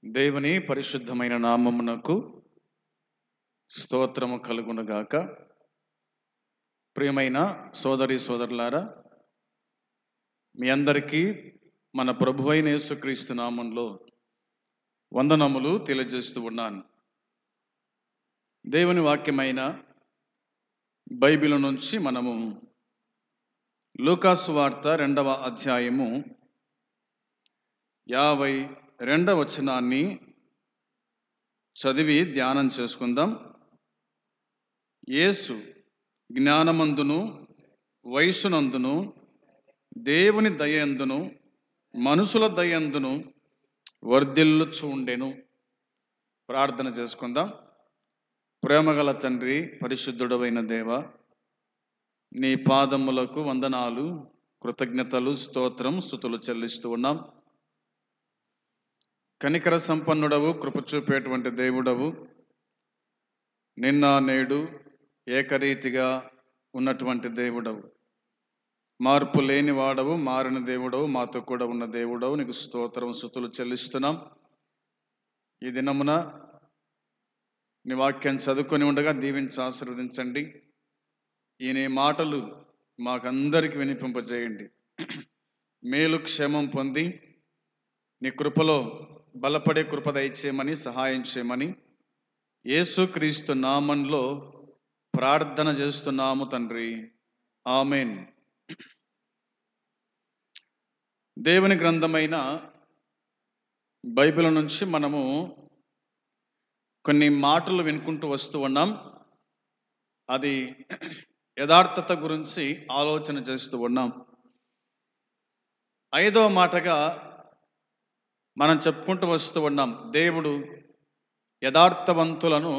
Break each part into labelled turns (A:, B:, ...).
A: దేవుని పరిశుద్ధమైన నామమునకు స్తోత్రము కలుగునుగాక. ప్రియమైన సోదరి సోదరులారా, మీ అందరికీ మన ప్రభువైన యేసుక్రీస్తు నామంలో వందనములు తెలియజేస్తూ ఉన్నాను. దేవుని వాక్యమైన బైబిల్ నుంచి మనము లూకాసు వార్త 2వ అధ్యాయము 52వ వచనాన్ని చదివి ధ్యానం చేసుకుందాం. యేసు జ్ఞానమందును వయస్సునందును దేవుని దయందును మనుషుల దయందును వర్ధిల్లుచు ఉండెను. ప్రార్థన చేసుకుందాం. ప్రేమగల తండ్రి, పరిశుద్ధుడవైన దేవ, నీ పాదములకు వందనాలు, కృతజ్ఞతలు, స్తోత్రం, స్తుతులు చెల్లిస్తూ ఉన్నాం. కనికర సంపన్నుడవు, కృప చూపేటువంటి దేవుడవు, నిన్న నేడు ఏకరీతిగా ఉన్నటువంటి దేవుడవు, మార్పు లేని వాడవు, మారిన దేవుడవు, మాతో కూడా ఉన్న దేవుడవు, నీకు స్తోత్రం, స్తుతులు చెల్లిస్తున్నాం. ఈ దినమున నీ వాక్యం చదువుకొని ఉండగా దీవించి ఆశీర్వదించండి. ఈ నీ మాటలు మాకందరికి వినిపింపజేయండి. మేలు క్షేమం పొంది నీ కృపలో బలపడే కృప దయచేయమని, సహాయం చేయమని యేసుక్రీస్తు నామంలో ప్రార్థన చేస్తున్నాము తండ్రి, ఆమేన్. దేవుని గ్రంథమైన బైబిల్ నుంచి మనము కొన్ని మాటలు వినుకుంటూ వస్తూ ఉన్నాం. అది యథార్థత గురించి ఆలోచన చేస్తూ ఉన్నాం. 5వ మాటగా మనం చెప్పుకుంటూ వస్తూ ఉన్నాం, దేవుడు యథార్థవంతులను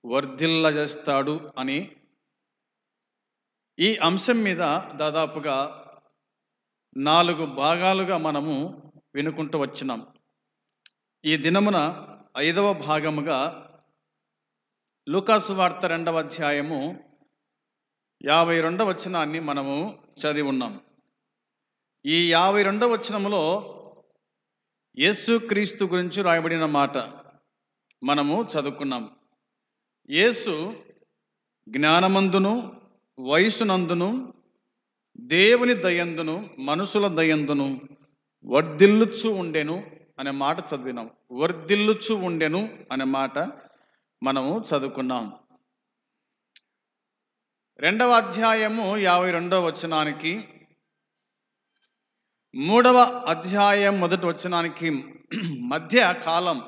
A: వర్ధిల్లజేస్తాడు అని. ఈ అంశం మీద దాదాపుగా 4 భాగాలుగా మనము వినుకుంటూ వచ్చినాం. ఈ దినమున 5వ భాగముగా లూకాసు వార్త 2వ అధ్యాయము 52వ వచనాన్ని మనము చదివి ఉన్నాం. ఈ 52వ వచనములో యేసుక్రీస్తు గురించి రాయబడిన మాట మనము చదువుకున్నాం. యేసు జ్ఞానమందును వయసునందును దేవుని దయందును మనుషుల దయందును వర్ధిల్లుచు ఉండెను అనే మాట చదివినాం. వర్ధిల్లుచు ఉండెను అనే మాట మనము చదువుకున్నాం. 2వ అధ్యాయము 52వ వచనానికి 3వ అధ్యాయం 1వ వచనానికి మధ్య కాలం,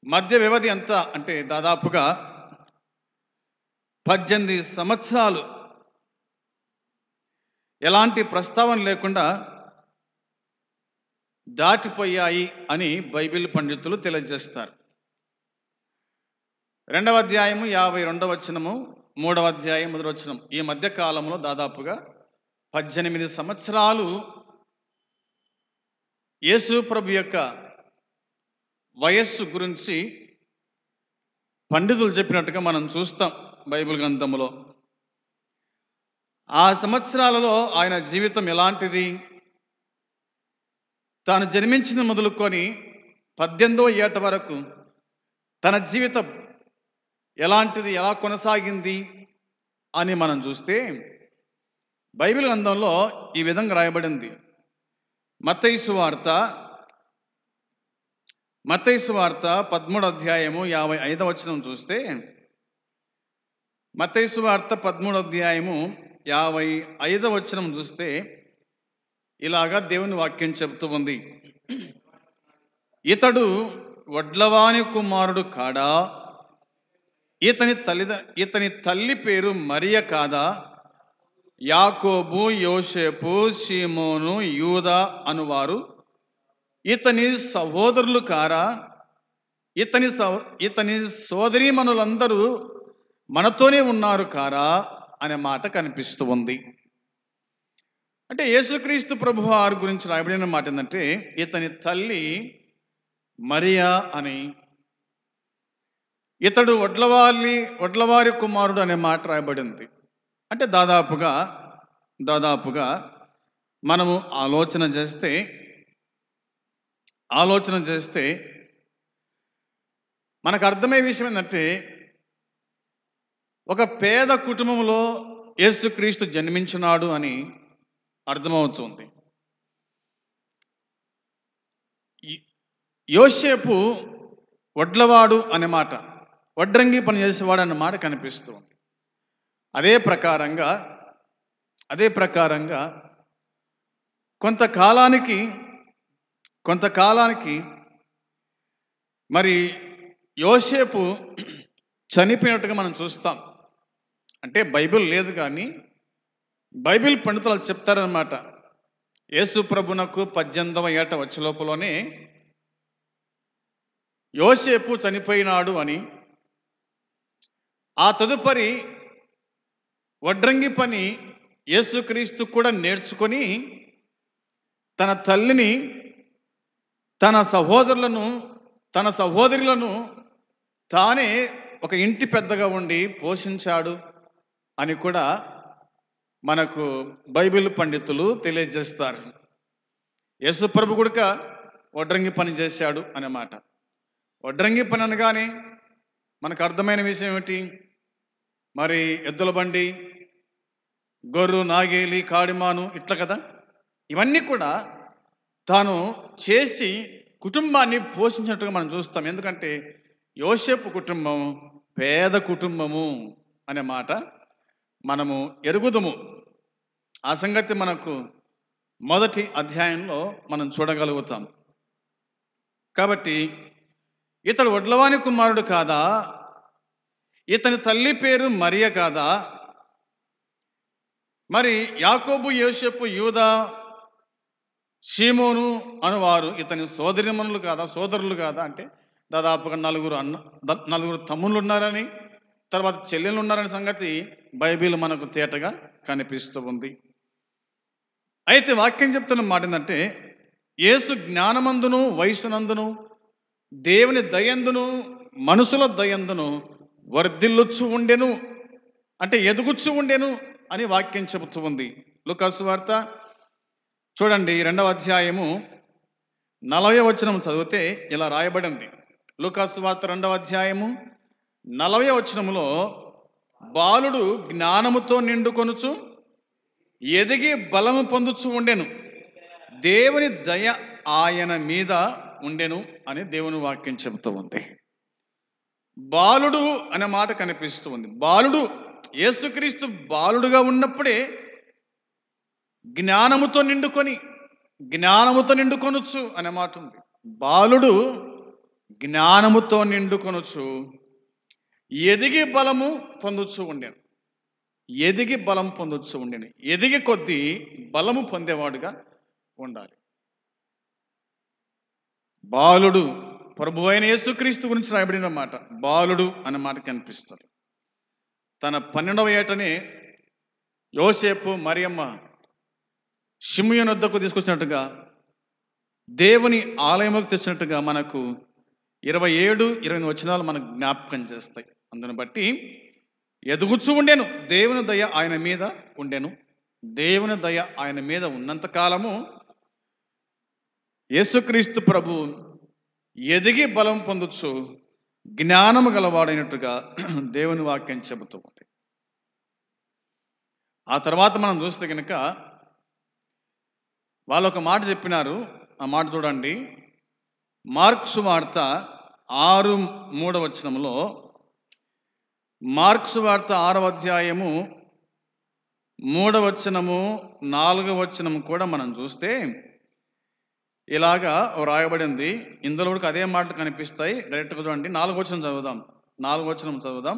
A: మధ్య వ్యవధి ఎంత అంటే దాదాపుగా 18 సంవత్సరాలు ఎలాంటి ప్రస్తావన లేకుండా దాటిపోయాయి అని బైబిల్ పండితులు తెలియజేస్తారు. 2వ అధ్యాయము 52వ వచనము, 3వ అధ్యాయం 1వ వచనం, ఈ మధ్య కాలంలో దాదాపుగా 18 సంవత్సరాలు యేసు ప్రభు యొక్క వయస్సు గురించి పండితులు చెప్పినట్టుగా మనం చూస్తాం బైబిల్ గ్రంథంలో. ఆ సంవత్సరాలలో ఆయన జీవితం ఎలాంటిది, తాను జన్మించిన మొదలుకొని 18వ ఏట వరకు తన జీవితం ఎలాంటిది, ఎలా కొనసాగింది అని మనం చూస్తే బైబిల్ గ్రంథంలో ఈ విధంగా రాయబడింది. మత్తయి సువార్త 13వ అధ్యాయము 55వ వచనం చూస్తే, మత్తయి సువార్త 13వ అధ్యాయము 55వ వచనం చూస్తే ఇలాగా దేవుని వాక్యం చెబుతూ ఉంది. ఇతడు వడ్లవాని కుమారుడు కాడా? ఇతని తల్లి పేరు మరియ కాదా? యాకోబు, యోసేపు, సీమోను, యూదా అనువారు ఇతని సహోదరులు కారా? ఇతని సోదరీమణులందరూ మనతోనే ఉన్నారు కారా అనే మాట కనిపిస్తూ ఉంది. అంటే యేసుక్రీస్తు ప్రభువు వారి గురించి రాయబడిన మాట ఏంటంటే, ఇతని తల్లి మరియా అని, ఇతడు వడ్లవారి కుమారుడు అనే మాట రాయబడింది. అంటే దాదాపుగా మనము ఆలోచన చేస్తే ఆలోచన చేస్తే మనకు అర్థమయ్యే విషయం ఏంటంటే, ఒక పేద కుటుంబంలో యేసుక్రీస్తు జన్మించినాడు అని అర్థమవుతుంది. యోసేపు వడ్లవాడు అనే మాట, వడ్రంగి పని చేసేవాడు అన్న మాట కనిపిస్తుంది. అదే ప్రకారంగా కొంతకాలానికి మరి యోసేపు చనిపోయినట్టుగా మనం చూస్తాం. అంటే బైబిల్ లేదు కానీ బైబిల్ పండితులు చెప్తారనమాట. యేసు ప్రభునకు 18వ ఏట వచ్చే లోపలనే యోసేపు చనిపోయినాడు అని. ఆ తదుపరి వడ్రంగి పని యేసుక్రీస్తు కూడా నేర్చుకొని తన తల్లిని, తన సహోదరులను తానే ఒక ఇంటి పెద్దగా ఉండి పోషించాడు అని కూడా మనకు బైబిల్ పండితులు తెలియజేస్తారు. యేసు ప్రభు కూడా వడ్రంగి పని చేశాడు అన్నమాట. వడ్రంగి పని అనగానే మనకు అర్థమైన విషయం ఏమిటి? మరి ఎద్దుల బండి, గొర్రు, నాగేలి, కాడిమాను ఇట్లా కదా. ఇవన్నీ కూడా తాను చేసి కుటుంబాన్ని పోషించినట్టుగా మనం చూస్తాం. ఎందుకంటే యోసేపు కుటుంబం పేద కుటుంబము అనే మాట మనము ఎరుగుదుము. ఆ సంగతి మనకు మొదటి అధ్యాయంలో మనం చూడగలుగుతాం. కాబట్టి ఇతడు వడ్లవాని కుమారుడు కాదా? ఇతని తల్లి పేరు మరియ కాదా? మరి యాకోబు, యోసేపు, యూదా, షీమోను అనువారు ఇతని సోదరులు కాదా? అంటే దాదాపుగా నలుగురు తమ్ముళ్ళు ఉన్నారని, తర్వాత చెల్లెళ్ళు ఉన్నారనే సంగతి బైబిల్ మనకు తేటగా కనిపిస్తూ ఉంది. అయితే వాక్యం చెప్తున్న మాట ఏంటంటే, యేసు జ్ఞానమందును, వయసునందును, దేవుని దయందును, మనుషుల దయందును వర్ధిల్లుచు ఉండెను, అంటే ఎదుగుచు ఉండెను అని వాక్యం చెబుతూ ఉంది. లూకా సువార్త చూడండి, 2వ అధ్యాయము 40వ వచనం చదివితే ఇలా రాయబడింది. లూకా సువార్త 2వ అధ్యాయము 40వ వచనములో, బాలుడు జ్ఞానముతో నిండుకొనుచు ఎదిగి బలము పొందుచు ఉండెను, దేవుని దయ ఆయన మీద ఉండెను అని దేవుని వాక్యం చెబుతూ ఉంది. బాలుడు అనే మాట కనిపిస్తూ ఉంది. బాలుడు, యేసుక్రీస్తు బాలుడుగా ఉన్నప్పుడే జ్ఞానముతో నిండుకొనొచ్చు అనే మాట ఉంది. బాలుడు జ్ఞానముతో నిండుకొనొచ్చు, ఎదిగి బలము పొందుచు ఉండెను. ఎదిగి కొద్దీ బలము పొందేవాడుగా ఉండాలి. బాలుడు, ప్రభు అయిన యేసుక్రీస్తు గురించి రాయబడిన మాట బాలుడు అనే మాట కనిపిస్తుంది. తన 12వ ఏటనే యోసేపు, మరియమ్మ షిమ్యోను వద్దకు తీసుకొచ్చినట్టుగా, దేవుని ఆలయంలోకి తెచ్చినట్టుగా మనకు 27-28 వచనాలు మనకు జ్ఞాపకం చేస్తాయి. అందుని బట్టి ఎదుగుచూ ఉండెను, దేవుని దయ ఆయన మీద ఉండెను. దేవుని దయ ఆయన మీద ఉన్నంత కాలము యేసుక్రీస్తు ప్రభు ఎదిగి బలం పొందొచ్చు, జ్ఞానము గలవాడైనట్టుగా దేవుని వాక్యం చెబుతూ ఉంది. ఆ తర్వాత మనం చూస్తే కనుక వాళ్ళు ఒక మాట చెప్పినారు. ఆ మాట చూడండి, మార్కు సువార్త 6:3 వచనంలో, మార్కు సువార్త 6వ అధ్యాయము 3వ వచనము 4వ వచనము కూడా మనం చూస్తే ఇలాగా రాయబడింది. ఇందులో కూడా అదే మాటలు కనిపిస్తాయి. డైరెక్ట్గా చూడండి, 4వ వచనం చదువుదాం.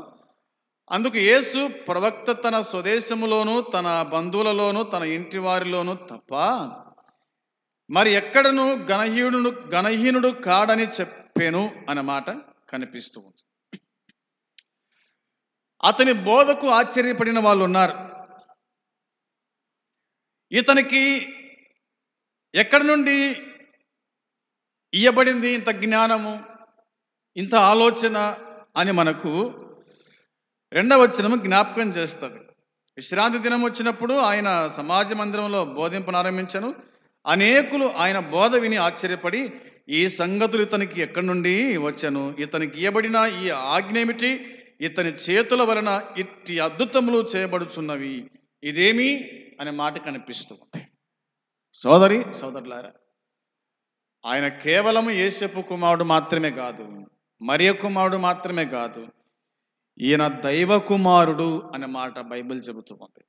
A: అందుకు యేసు, ప్రవక్త తన స్వదేశములోను, తన బంధువులలోను, తన ఇంటి వారిలోను తప్ప మరి ఎక్కడను గణహీనుడు కాడని చెప్పాను అనే మాట కనిపిస్తూ ఉంది. అతని బోధకు ఆశ్చర్యపడిన వాళ్ళు ఉన్నారు. ఇతనికి ఎక్కడి నుండి ఇయ్యబడింది ఇంత జ్ఞానము, ఇంత ఆలోచన అని మనకు 2వ వచనము జ్ఞాపకం చేస్తుంది. విశ్రాంతి దినం వచ్చినప్పుడు ఆయన సమాజ మందిరంలో బోధింపనారంభించను. అనేకులు ఆయన బోధ విని ఆశ్చర్యపడి, ఈ సంగతులు ఇతనికి ఎక్కడి నుండి వచ్చాను, ఇతనికి ఇయ్యబడిన ఈ ఆజ్ఞ ఏమిటి, ఇతని చేతుల వలన ఇట్టి అద్భుతములు చేయబడుచున్నవి ఇదేమి అనే మాట కనిపిస్తుంది. సోదరులారా, ఆయన కేవలం యేసేపు కుమారుడు మాత్రమే కాదు, మరియ కుమారుడు మాత్రమే కాదు, ఈయన దైవ కుమారుడు అనే మాట బైబిల్ చెబుతుంది.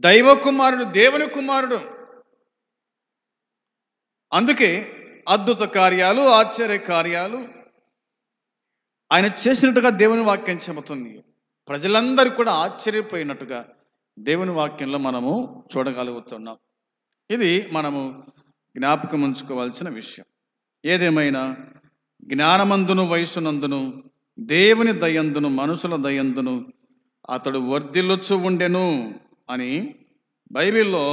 A: దైవ కుమారుడు, దేవుని కుమారుడు. అందుకే అద్భుత కార్యాలు, ఆశ్చర్య కార్యాలు ఆయన చేసినట్టుగా దేవుని వాక్యం చెబుతుంది. ప్రజలందరూ కూడా ఆశ్చర్యపోయినట్టుగా దేవుని వాక్యంలో మనము చూడగలుగుతున్నాం. ఇది మనము జ్ఞాపకం ఉంచుకోవాల్సిన విషయం. ఏదేమైనా జ్ఞానమందును వయసునందును దేవుని దయందును మనుషుల దయందును అతడు వర్ధిల్లుచు ఉండెను అని బైబిల్లో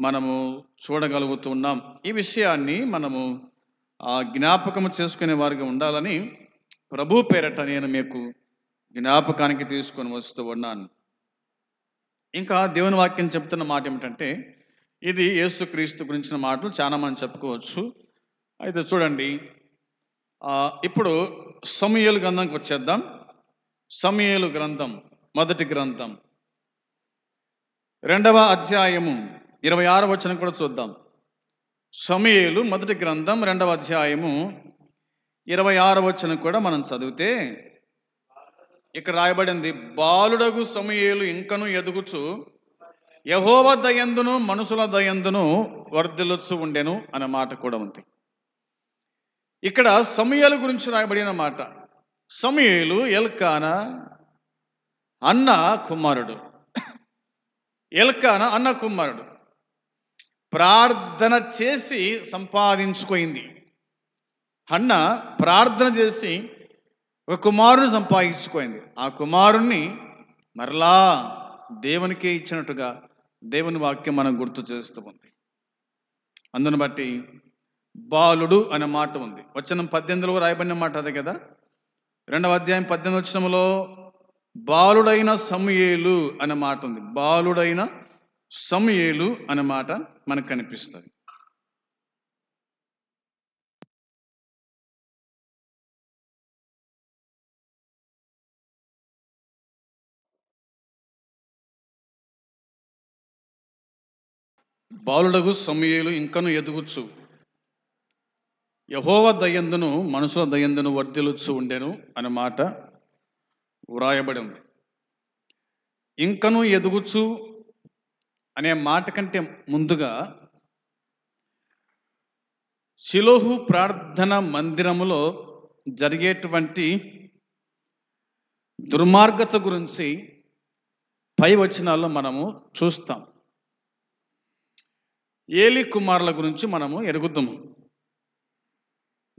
A: మనము చూడగలుగుతున్నాం. ఈ విషయాన్ని మనము జ్ఞాపకము చేసుకునే వారిగా ఉండాలని ప్రభు పేరట నేను మీకు జ్ఞాపకానికి తీసుకొని వస్తూ ఉన్నాను. ఇంకా దేవుని వాక్యం చెప్తున్న మాట ఏమిటంటే, ఇది యేసుక్రీస్తు గురించిన మాటలు చాలా మంది చెప్పుకోవచ్చు. అయితే చూడండి, ఇప్పుడు సమూయేలు గ్రంథంకి వచ్చేద్దాం. సమూయేలు గ్రంథం, మొదటి గ్రంథం, 2వ అధ్యాయము 26వ వచనం కూడా చూద్దాం. సమూయేలు మొదటి గ్రంథం 2వ అధ్యాయము 26వ వచనం కూడా మనం చదివితే ఇక్కడ రాయబడింది, బాలుడగు సమూయేలు ఇంకను ఎదుగుచు యెహోవా దయందును మనుషుల దయందును వర్ధిల్లుచు ఉండెను అనే మాట కూడా ఉంది. ఇక్కడ సమూయేలు గురించి రాయబడిన మాట. సమూయేలు ఎల్కానా అన్న కుమారుడు. ఎల్కానా అన్న కుమారుడు ప్రార్థన చేసి సంపాదించుకుంది. అన్న ప్రార్థన చేసి ఒక కుమారుని సంపాదించుకుంది. ఆ కుమారుణ్ణి మరలా దేవునికే ఇచ్చినట్టుగా దేవుని వాక్యం మనం గుర్తు చేస్తూ ఉంది. అందును బట్టి బాలుడు అనే మాట ఉంది. వచనం 18లో రాయబడిన మాట అదే కదా. 2వ అధ్యాయం 18వ వచనంలో బాలుడైన సమూయేలు అనే మాట ఉంది. బాలుడైన సమూయేలు అనే మాట మనకు కనిపిస్తుంది. బాలుడగు సమూయేలు ఇంకను ఎదుగుచు యెహోవా దయందును మనుషుల దయందును వర్ధిల్లుచు ఉండెను అనే మాట వ్రాయబడి ఉంది. ఇంకను ఎదుగుచు అనే మాట కంటే ముందుగా షిలోహు ప్రార్థన మందిరములో జరిగేటువంటి దుర్మార్గత గురించి పై వచనాల్లో మనము చూస్తాం. ఏలి కుమారుల గురించి మనము ఎరుగుద్దాము.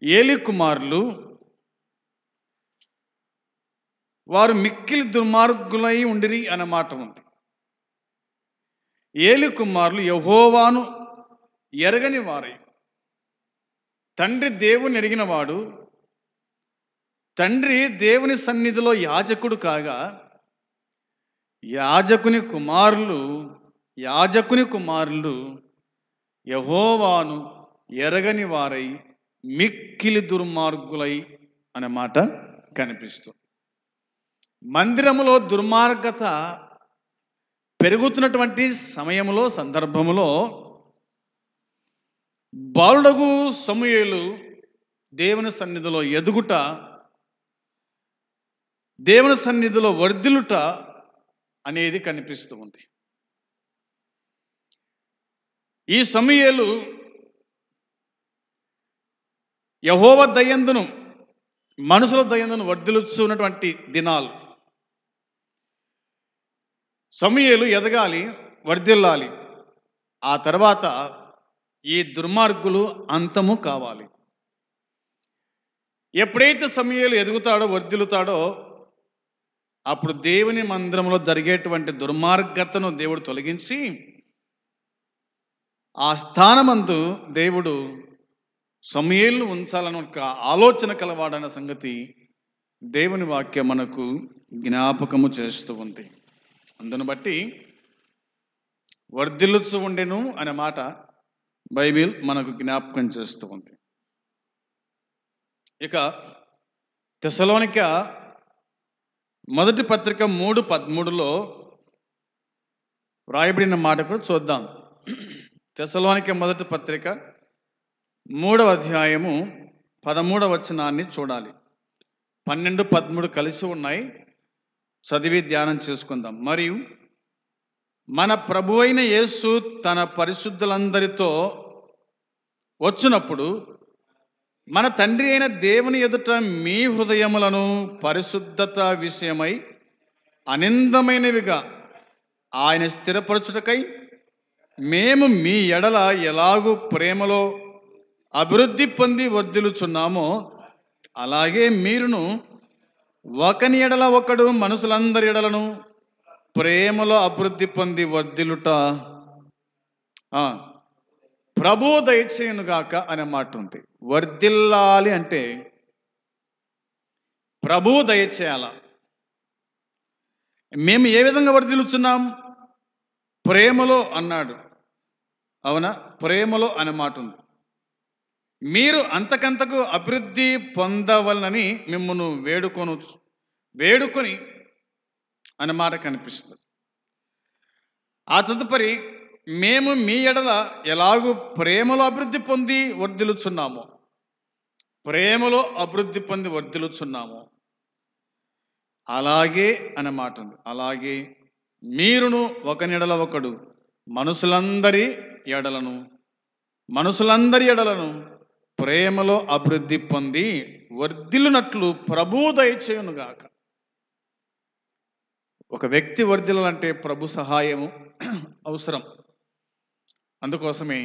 A: ఏలి కుమారులు వారు మిక్కిలి దుర్మార్గులై ఉండిరి అనే మాట ఉంది. ఏలి కుమారులు యెహోవాను ఎరగని వారై, తండ్రి దేవుని ఎరిగిన వాడు, తండ్రి దేవుని సన్నిధిలో యాజకుడు కాగా యాజకుని కుమారులు యెహోవాను ఎరగని వారై మిక్కిలి దుర్మార్గులై అనే మాట కనిపిస్తుంది. మందిరములో దుర్మార్గత పెరుగుతున్నటువంటి సమయంలో, సందర్భములో బాలుడగు సమూయేలు దేవుని సన్నిధిలో ఎదుగుట, దేవుని సన్నిధిలో వర్ధిల్లుట అనేది కనిపిస్తూ ఉంది. ఈ సమూయేలు యెహోవా దయందును మనుషుల దయందును వర్ధిల్లుచున్నటువంటి దినాలు. సమూయేలు ఎదగాలి, వర్ధిల్లాలి. ఆ తర్వాత ఈ దుర్మార్గులు అంతము కావాలి. ఎప్పుడైతే సమూయేలు ఎదుగుతాడో, వర్ధిల్లుతాడో, అప్పుడు దేవుని మందిరంలో జరిగేటువంటి దుర్మార్గతను దేవుడు తొలగించి ఆ స్థానమందు దేవుడు సమూయేలును ఉంచాలని ఒక ఆలోచన కలవాడన్న సంగతి దేవుని వాక్యం మనకు జ్ఞాపకము చేస్తూ ఉంది. అందును బట్టి వర్ధిల్లుచు ఉండెను అనే మాట బైబిల్ మనకు జ్ఞాపకం చేస్తూ ఉంది. ఇక తెస్సలోనిక మొదటి పత్రిక 3:13లో వ్రాయబడిన మాట కూడా చూద్దాం. తెస్సలోనిక మొదటి పత్రిక 3వ అధ్యాయము 13వ వచనాన్ని చూడాలి. 12, 13 కలిసి ఉన్నాయి. చదివి ధ్యానం చేసుకుందాం. మరియు మన ప్రభువైన యేసు తన పరిశుద్ధులందరితో వచ్చినప్పుడు మన తండ్రి అయిన దేవుని ఎదుట మీ హృదయములను పరిశుద్ధత విషయమై అనిందమైనవిగా ఆయన స్థిరపరచుటకై మేము మీ ఎడల ఎలాగూ ప్రేమలో అభివృద్ధి పొంది వర్ధిల్లుచున్నామో అలాగే మీరును ఒకని ఎడల ఒకడు మనుషులందరి ఎడలను ప్రేమలో అభివృద్ధి పొంది వర్ధిల్లుట ప్రభు దయచేయునుగాక అనే మాట ఉంది. వర్ధిల్లాలి అంటే ప్రభు దయచేయాల. మేము ఏ విధంగా వర్ధిల్లుచున్నాం? ప్రేమలో అన్నాడు. అవునా? ప్రేమలో అనే మాట ఉంది. మీరు అంతకంతకు అభివృద్ధి పొందవలనని మిమ్మల్ని వేడుకొని అనే మాట కనిపిస్తుంది. ఆ తదుపరి మేము మీ ఎడల ఎలాగూ ప్రేమలో అభివృద్ధి పొంది వర్ధిల్లుచున్నామో, ప్రేమలో అభివృద్ధి పొంది వర్ధిల్లుచున్నామో అలాగే అనే మాట ఉంది. అలాగే మీరును ఒకని ఎడల ఒకడు మనుషులందరి ఎడలను ప్రేమలో అభివృద్ధి పొంది వర్ధిల్లునట్లు ప్రభువు దయచేయునుగాక. ఒక వ్యక్తి వర్ధిల్లాలంటే ప్రభు సహాయము అవసరం. అందుకోసమే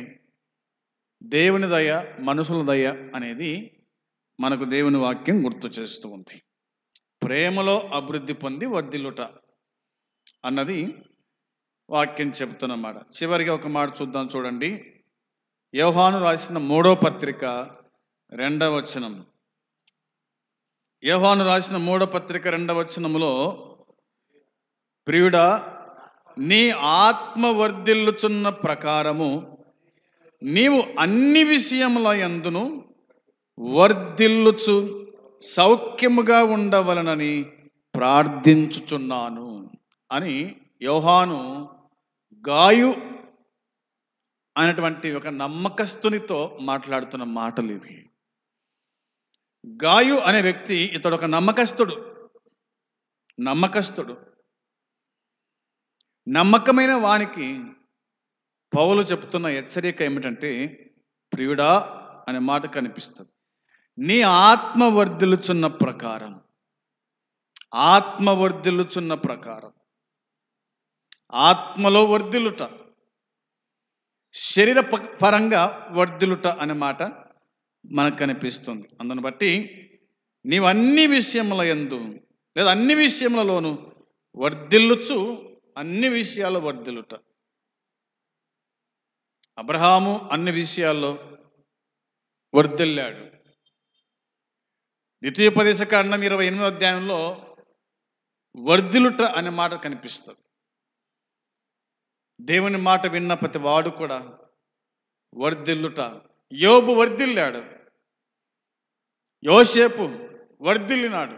A: దేవుని దయ, మనుషుల దయ అనేది మనకు దేవుని వాక్యం గుర్తు చేస్తూ ఉంది. ప్రేమలో అభివృద్ధి పొంది వర్ధిల్లుట అన్నది వాక్యం చెబుతున్నమాట. చివరిగా ఒక మాట చూద్దాం, చూడండి. యోహాను రాసిన 3వ పత్రిక 2వ వచనం. యోహాను రాసిన 3వ పత్రిక 2వ వచనములో, ప్రియుడా, నీ ఆత్మ వర్ధిల్లుచున్న ప్రకారము నీవు అన్ని విషయముల యందును వర్ధిల్లుచు సౌఖ్యముగా ఉండవలనని ప్రార్థించుచున్నాను అని యోహాను గాయు అనేటువంటి ఒక నమ్మకస్తునితో మాట్లాడుతున్న మాటలు ఇవి. గాయు అనే వ్యక్తి, ఇతడు ఒక నమ్మకస్తుడు. నమ్మకమైన వానికి పౌలు చెప్తున్న హెచ్చరిక ఏమిటంటే, ప్రియుడా అనే మాట కనిపిస్తుంది. నీ ఆత్మ వర్ధిల్లుచున్న ప్రకారం, ఆత్మలో వర్ధిల్లుట, శరీర పరంగా వర్ధిల్లుట అనే మాట మనకు కనిపిస్తుంది. అందును బట్టి నీవు అన్ని విషయముల యందు లేదా అన్ని విషయములలోనూ వర్ధిల్లుచు అన్ని విషయాల్లో వర్ధిల్లుట. అబ్రహాము అన్ని విషయాల్లో వర్ధిల్లాడు. ద్వితీయోపదేశకాండం 28వ అధ్యాయంలో వర్ధిల్లుట అనే మాట కనిపిస్తుంది. దేవుని మాట విన్న ప్రతి వాడు కూడా వర్ధిల్లుట. యోబు వర్ధిల్లాడు, యోసేపు వర్ధిల్లినాడు,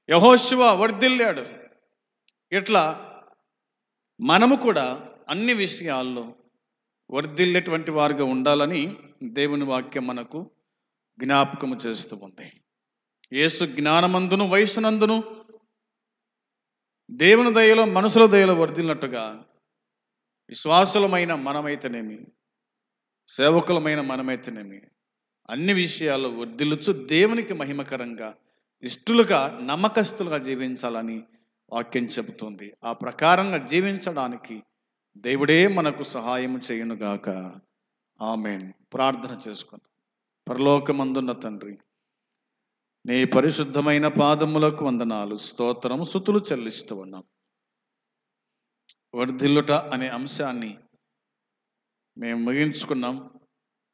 A: యెహోషువ వర్ధిల్లాడు. ఇట్లా మనము కూడా అన్ని విషయాల్లో వర్ధిల్లేటువంటి వారుగా ఉండాలని దేవుని వాక్యం మనకు జ్ఞాపకము చేస్తూ ఉంది. యేసు జ్ఞానమందును వయసునందును దేవుని దయలో మనుషుల దయలో వర్ధిల్లినట్టుగా విశ్వాసులమైన మనమైతేనేమి, సేవకులమైన మనమైతేనేమి అన్ని విషయాల్లో వర్ధిల్లుచు దేవునికి మహిమకరంగా, ఇష్టలుగా, నమ్మకస్తులుగా జీవించాలని వాక్యం చెబుతుంది. ఆ ప్రకారంగా జీవించడానికి దేవుడే మనకు సహాయం చేయునుగాక. ఆమేన్. ప్రార్థన చేసుకుందాం. పరలోకమందున్న తండ్రి, నీ పరిశుద్ధమైన పాదములకు వందనాలు, స్తోత్రము, స్తుతులు చెల్లిస్తూ ఉన్నాం. వర్ధిల్లుట అనే అంశాన్ని మేము ముగించుకున్నాం.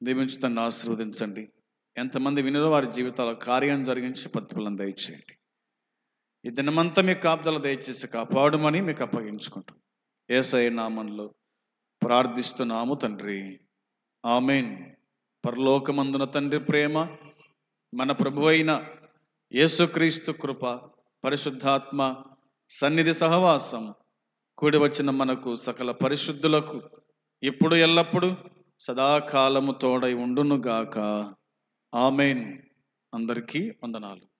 A: దీవించుతాన్ని ఆశీర్వదించండి. ఎంతమంది వినరో వారి జీవితాల కార్యం జరిగించి ప్రతిఫలం దయచేయండి. ఈ దినమంతా మీ కాపుదల దయచేసి కాపాడుమని మీకు అప్పగించుకుంటాం. యేసయ్య నామములో ప్రార్థిస్తున్నాము తండ్రి. ఆమేన్. పరలోకమందున తండ్రి ప్రేమ, మన ప్రభువైన యేసుక్రీస్తు కృప, పరిశుద్ధాత్మ సన్నిధి సహవాసం కూడి వచ్చిన మనకు సకల పరిశుద్ధులకు ఇప్పుడు ఎల్లప్పుడు సదాకాలము తోడై ఉండునుగాక. ఆమేన్. అందరికీ వందనాలు.